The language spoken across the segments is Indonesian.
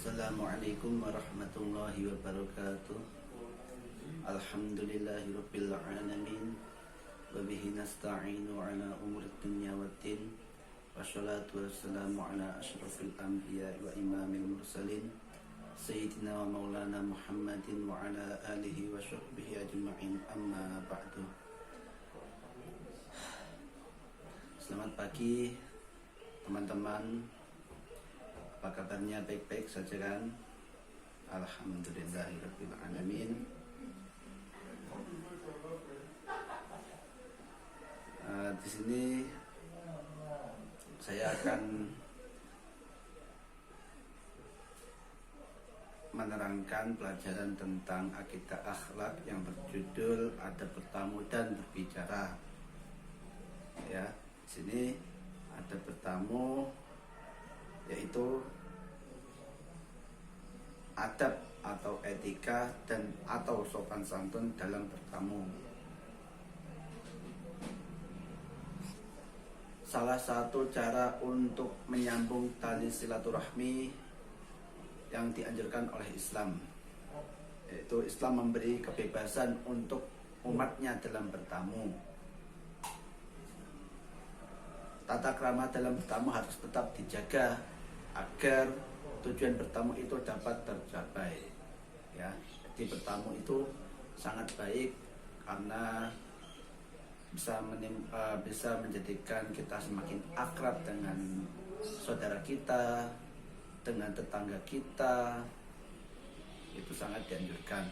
Assalamualaikum warahmatullahi wabarakatuh. Alhamdulillahirabbil alamin. Wa bihi nasta'inu ala umuri dunya waddin. Wassalatu wassalamu ala asyrafil anbiya wa imamil mursalin Sayyidina wa maulana Muhammadin wa ala alihi wa sahbihi ajma'in, amma ba'du. Selamat pagi teman-teman. Apa kabarnya? Baik-baik saja kan? Alhamdulillahirabbil alamin. Di sini saya akan menerangkan pelajaran tentang akidah akhlak yang berjudul Ada Bertamu dan Berbicara. Ya, di sini ada bertamu, yaitu adab atau etika dan atau sopan santun dalam bertamu. Salah satu cara untuk menyambung tali silaturahmi yang dianjurkan oleh Islam, yaitu Islam memberi kebebasan untuk umatnya dalam bertamu. Tata krama dalam bertamu harus tetap dijaga agar tujuan bertamu itu dapat tercapai. Ya, jadi bertamu itu sangat baik karena bisa menjadikan kita semakin akrab dengan saudara kita, dengan tetangga kita. Itu sangat dianjurkan.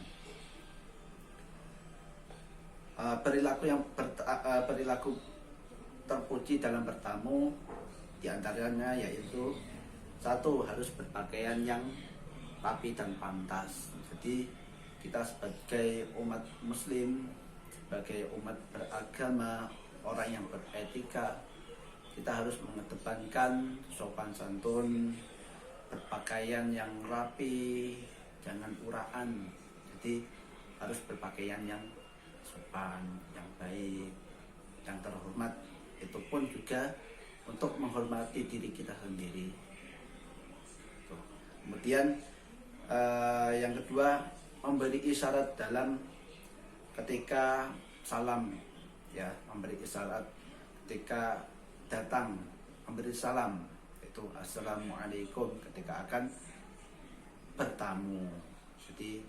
Perilaku terpuji dalam bertamu diantaranya yaitu: satu, harus berpakaian yang rapi dan pantas. Jadi kita sebagai umat muslim, sebagai umat beragama, orang yang beretika, kita harus mengedepankan sopan santun, berpakaian yang rapi, jangan uraan. Jadi harus berpakaian yang sopan, yang baik, yang terhormat. Itu pun juga untuk menghormati diri kita sendiri. Kemudian yang kedua, memberi isyarat dalam ketika salam, ya, memberi isyarat ketika datang, memberi salam, itu assalamualaikum ketika akan bertamu. Jadi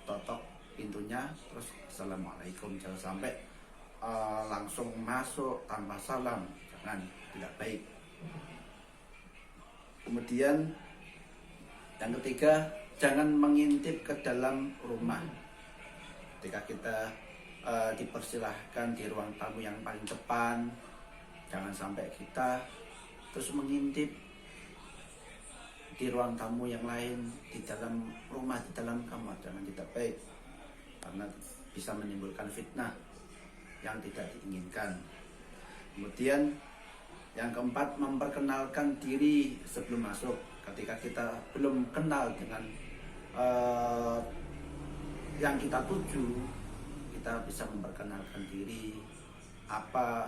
totok pintunya terus assalamualaikum, jangan sampai langsung masuk tanpa salam, jangan, tidak baik. Kemudian yang ketiga, jangan mengintip ke dalam rumah. Ketika kita dipersilahkan di ruang tamu yang paling depan, jangan sampai kita terus mengintip di ruang tamu yang lain, di dalam rumah, di dalam kamar. Jangan, tidak baik, karena bisa menimbulkan fitnah yang tidak diinginkan. Kemudian yang keempat, memperkenalkan diri sebelum masuk. Ketika kita belum kenal dengan yang kita tuju, kita bisa memperkenalkan diri, apa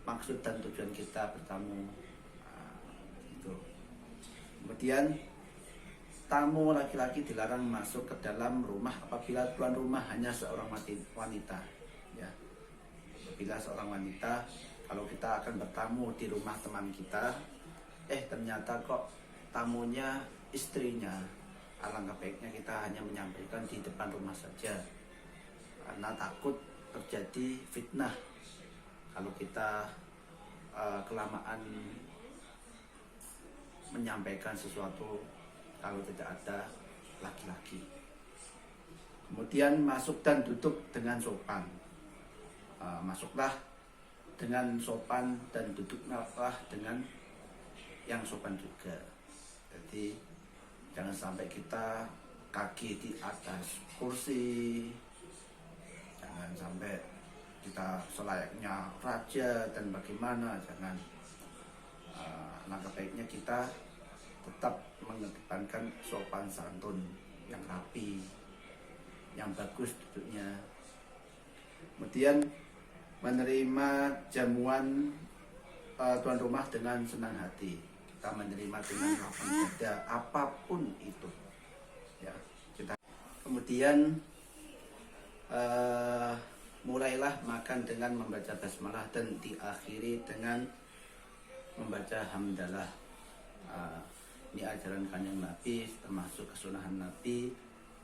maksud dan tujuan kita bertamu. Itu. Kemudian tamu laki-laki dilarang masuk ke dalam rumah apabila tuan rumah hanya seorang wanita. Ya, apabila seorang wanita, kalau kita akan bertamu di rumah teman kita, ternyata kok tamunya istrinya, alangkah baiknya kita hanya menyampaikan di depan rumah saja, karena takut terjadi fitnah kalau kita kelamaan menyampaikan sesuatu kalau tidak ada laki-laki. Kemudian masuk dan duduk dengan sopan. Masuklah dengan sopan dan duduklah dengan yang sopan juga. Jadi jangan sampai kita kaki di atas kursi, jangan sampai kita selayaknya raja dan bagaimana, jangan. Langkah baiknya kita tetap mengedepankan sopan santun yang rapi, yang bagus duduknya. Kemudian menerima jamuan tuan rumah dengan senang hati. kita menerima dengan lapang dada apapun itu, ya. Kita kemudian mulailah makan dengan membaca basmalah dan diakhiri dengan membaca hamdalah. Ini ajaran kanjeng Nabi, termasuk kesunahan Nabi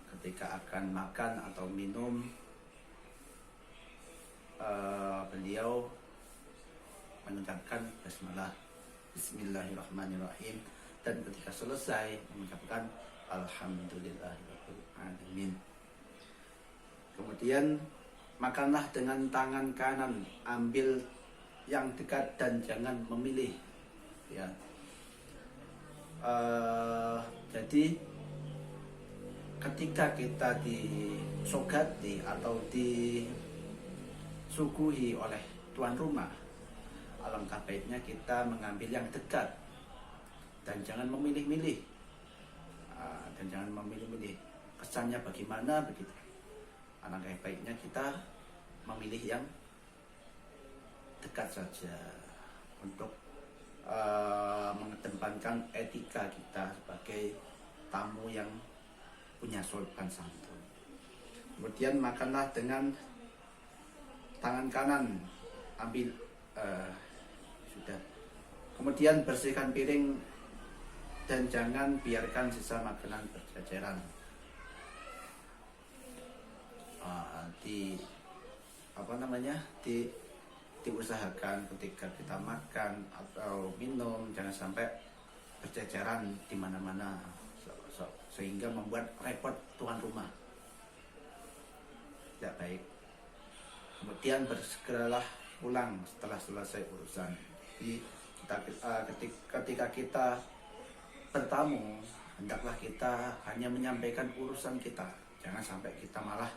ketika akan makan atau minum. Beliau mengucapkan basmalah, bismillahirrahmanirrahim, dan ketika selesai mengucapkan alhamdulillahirabbil alamin. Kemudian makanlah dengan tangan kanan, ambil yang dekat dan jangan memilih, ya. Jadi ketika kita disogati atau disuguhi oleh tuan rumah, alangkah baiknya kita mengambil yang dekat dan jangan memilih-milih. Kesannya bagaimana begitu? Alangkah baiknya kita memilih yang dekat saja untuk mengedepankan etika kita sebagai tamu yang punya sopan santun. Kemudian makanlah dengan tangan kanan, ambil sudah. Kemudian bersihkan piring dan jangan biarkan sisa makanan berceceran. Diusahakan ketika kita makan atau minum jangan sampai berceceran di mana-mana, sehingga membuat repot tuan rumah. Tidak baik. Kemudian bersegeralah pulang setelah selesai urusan. Jadi ketika kita bertamu, hendaklah kita hanya menyampaikan urusan kita. Jangan sampai kita malah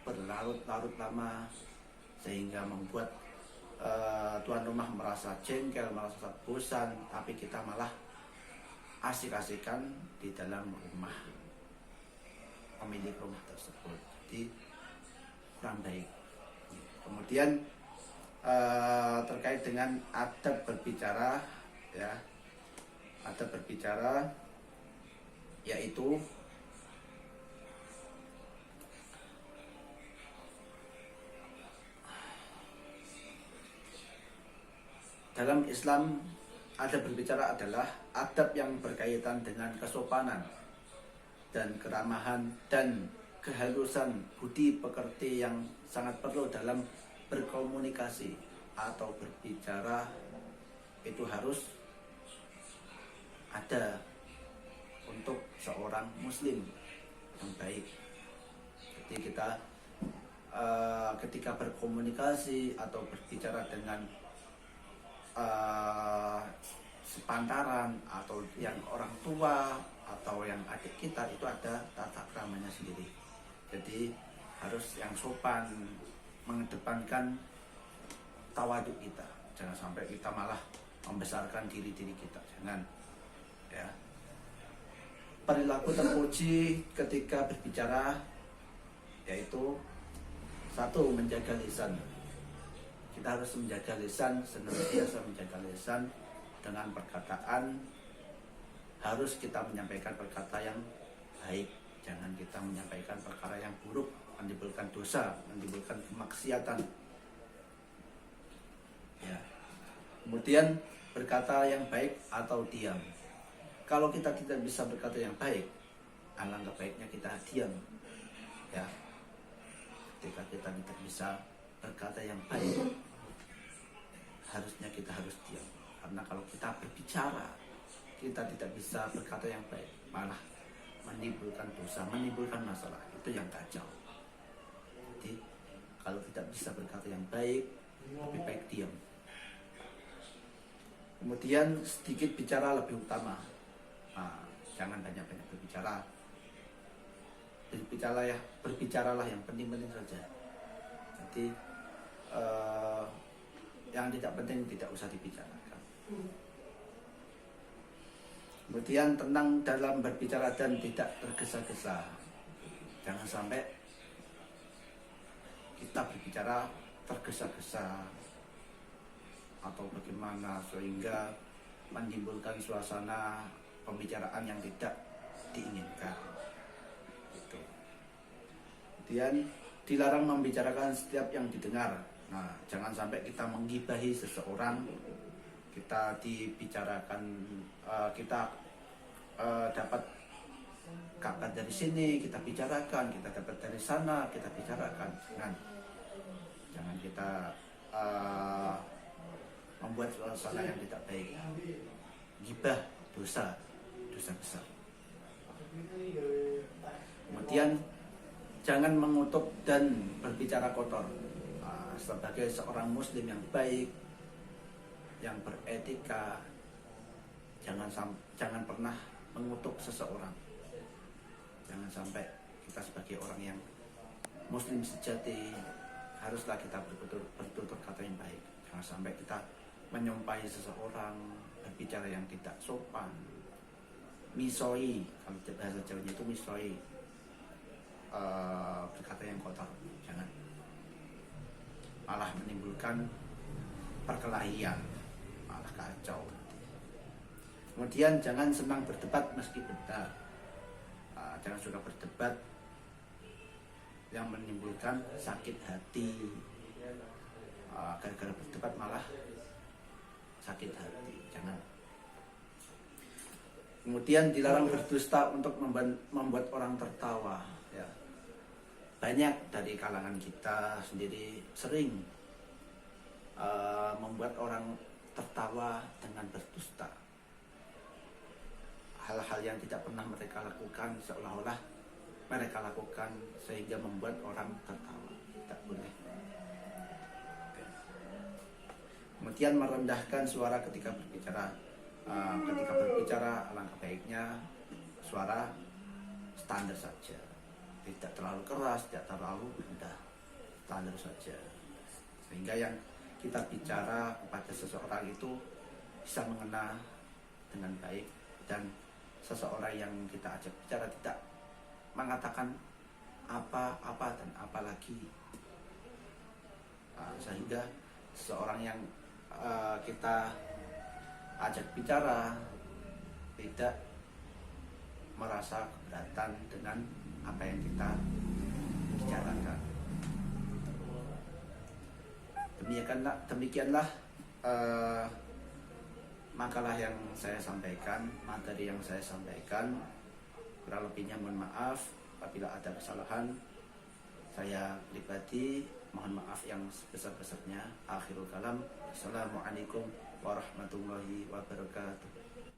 berlarut-larut lama sehingga membuat tuan rumah merasa jengkel, merasa bosan, tapi kita malah asik-asikan di dalam rumah pemilik rumah tersebut. Jadi kurang baik. Kemudian terkait dengan adab berbicara, ya, adab berbicara yaitu dalam Islam adab berbicara adalah adab yang berkaitan dengan kesopanan dan keramahan dan kehalusan budi pekerti yang sangat perlu dalam berkomunikasi atau berbicara. Itu harus ada untuk seorang muslim yang baik. Jadi kita ketika berkomunikasi atau berbicara dengan sepantaran atau yang orang tua atau yang adik kita, itu ada tata keramanya sendiri. Jadi harus yang sopan, mengedepankan tawaduk kita. Jangan sampai kita malah membesarkan diri kita, jangan, ya. Perilaku terpuji ketika berbicara yaitu satu, menjaga lisan. Kita harus menjaga lisan, senantiasa menjaga lisan dengan perkataan. Harus kita menyampaikan perkata yang baik, jangan kita menyampaikan perkara yang buruk, menimbulkan dosa, menimbulkan kemaksiatan, ya. Kemudian berkata yang baik atau diam. Kalau kita tidak bisa berkata yang baik, alangkah baiknya kita diam, ya. Ketika kita tidak bisa berkata yang baik, harusnya kita harus diam. Karena kalau kita berbicara, kita tidak bisa berkata yang baik, malah menimbulkan dosa, menimbulkan masalah. Itu yang kacau. Jadi kalau tidak bisa berkata yang baik, lebih baik diam. Kemudian sedikit bicara lebih utama. Jangan banyak-banyak berbicara. Berbicaralah yang penting-penting saja. Jadi yang tidak penting tidak usah dibicarakan. Kemudian tenang dalam berbicara dan tidak tergesa-gesa. Jangan sampai kita berbicara tergesa-gesa atau bagaimana sehingga menimbulkan suasana pembicaraan yang tidak diinginkan. Gitu. Kemudian dilarang membicarakan setiap yang didengar. Nah, jangan sampai kita menggibahi seseorang, kita dibicarakan, kita dapat kabar dari sini, kita bicarakan, kita dapat dari sana, kita bicarakan. Jangan kita membuat suasana yang tidak baik. Gibah dosa besar. Kemudian jangan mengutuk dan berbicara kotor. Sebagai seorang muslim yang baik, yang beretika, jangan pernah mengutuk seseorang. Jangan sampai kita sebagai orang yang muslim sejati, haruslah kita bertutur kata yang baik. Jangan sampai kita menyumpahi seseorang, berbicara yang tidak sopan, misoi, kalau bahasa Jawanya itu misoi, berkata yang kotor. Jangan, malah menimbulkan perkelahian, malah kacau. Kemudian jangan senang berdebat meski benar. Jangan suka berdebat yang menimbulkan sakit hati. Gara-gara berdebat malah sakit hati. Jangan. Kemudian dilarang berdusta untuk membuat orang tertawa. Ya. Banyak dari kalangan kita sendiri sering membuat orang tertawa dengan berdusta. Hal-hal yang tidak pernah mereka lakukan seolah-olah mereka lakukan sehingga membuat orang tertawa. Tidak boleh. Kemudian merendahkan suara ketika berbicara. Ketika berbicara, alangkah baiknya suara standar saja, tidak terlalu keras, tidak terlalu rendah, standar saja, sehingga yang kita bicara kepada seseorang itu bisa mengena dengan baik, dan seseorang yang kita ajak bicara tidak mengatakan apa-apa dan apa lagi, sehingga seseorang yang kita ajak bicara tidak merasa keberatan dengan apa yang kita bicarakan. Demikianlah makalah yang saya sampaikan, materi yang saya sampaikan. Kurang lebihnya mohon maaf apabila ada kesalahan. Saya pribadi mohon maaf yang sebesar-besarnya. Akhirul kalam. Assalamualaikum warahmatullahi wabarakatuh.